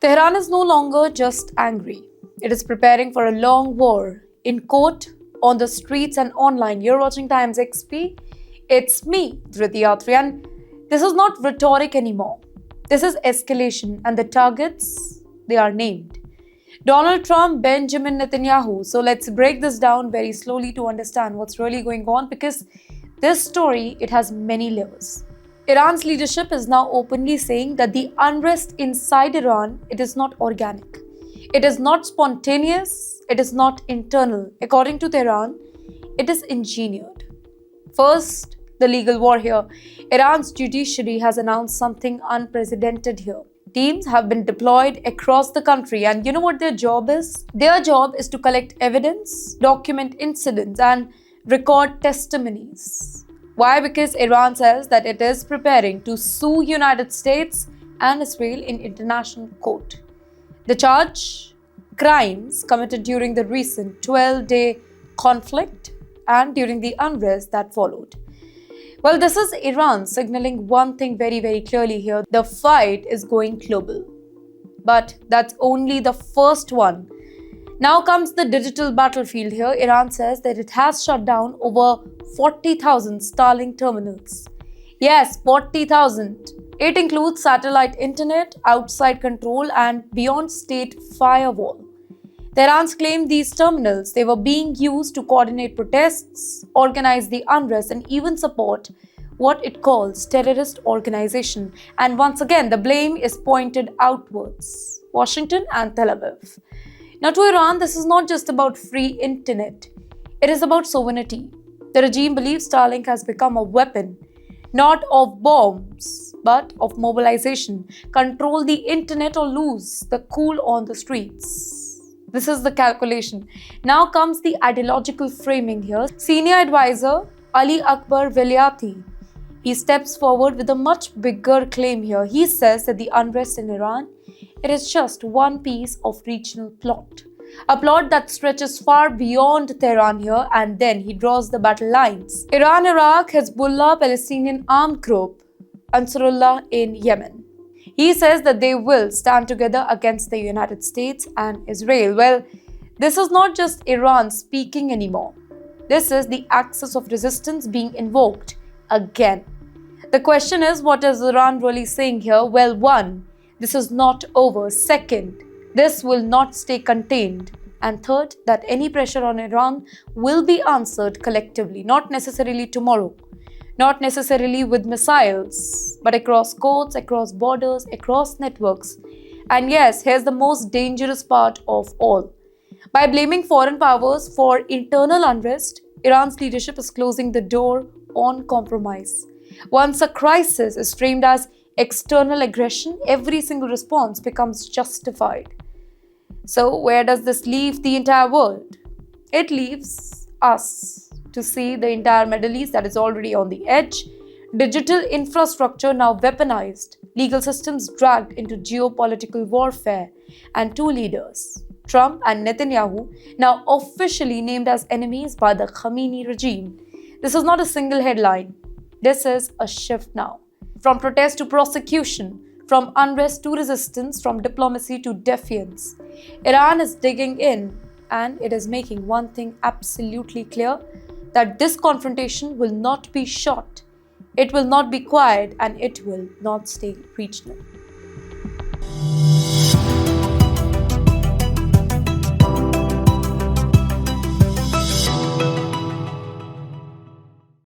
Tehran is no longer just angry. It is preparing for a long war. In court, on the streets and online. You're watching TimesXP. It's me, Dhrityatri, and this is not rhetoric anymore. This is escalation, and the targets, they are named. Donald Trump, Benjamin Netanyahu. So let's break this down very slowly to understand what's really going on, because this story, it has many layers. Iran's leadership is now openly saying that the unrest inside Iran, it is not organic. It is not spontaneous. It is not internal. According to Tehran, it is engineered. First, the legal war here. Iran's judiciary has announced something unprecedented here. Teams have been deployed across the country, and you know what their job is? Their job is to collect evidence, document incidents, and record testimonies. Why? Because Iran says that it is preparing to sue United States and Israel in international court. The charge: crimes committed during the recent 12-day conflict and during the unrest that followed. Well, this is Iran signaling one thing very, very clearly here. The fight is going global. But that's only the first one. Now comes the digital battlefield here. Iran says that it has shut down over 40,000 Starlink terminals. Yes, 40,000. It includes satellite internet, outside control, and beyond state firewall. Tehran's claimed these terminals, they were being used to coordinate protests, organize the unrest, and even support what it calls terrorist organization. And once again, the blame is pointed outwards: Washington and Tel Aviv. Now, to Iran, this is not just about free internet. It is about sovereignty. The regime believes Starlink has become a weapon, not of bombs, but of mobilization. Control the internet or lose the cool on the streets. This is the calculation. Now comes the ideological framing here. Senior advisor Ali Akbar Veliati, he steps forward with a much bigger claim here. He says that the unrest in Iran, it is just one piece of regional plot. A plot that stretches far beyond Tehran here, and then he draws the battle lines. Iran, Iraq, Hezbollah, Palestinian armed group, Ansarullah in Yemen. He says that they will stand together against the United States and Israel. Well, this is not just Iran speaking anymore. This is the axis of resistance being invoked again. The question is, what is Iran really saying here? Well, one, this is not over. Second, this will not stay contained. And third, that any pressure on Iran will be answered collectively, not necessarily tomorrow. Not necessarily with missiles, but across courts, across borders, across networks. And yes, here's the most dangerous part of all. By blaming foreign powers for internal unrest, Iran's leadership is closing the door on compromise. Once a crisis is framed as external aggression, every single response becomes justified. So where does this leave the entire world? It leaves us to see the entire Middle East that is already on the edge, digital infrastructure now weaponized, legal systems dragged into geopolitical warfare, and two leaders, Trump and Netanyahu, now officially named as enemies by the Khamenei regime. This is not a single headline. This is a shift now. From protest to prosecution, from unrest to resistance, from diplomacy to defiance. Iran is digging in, and it is making one thing absolutely clear: that this confrontation will not be short, it will not be quiet, and it will not stay regional.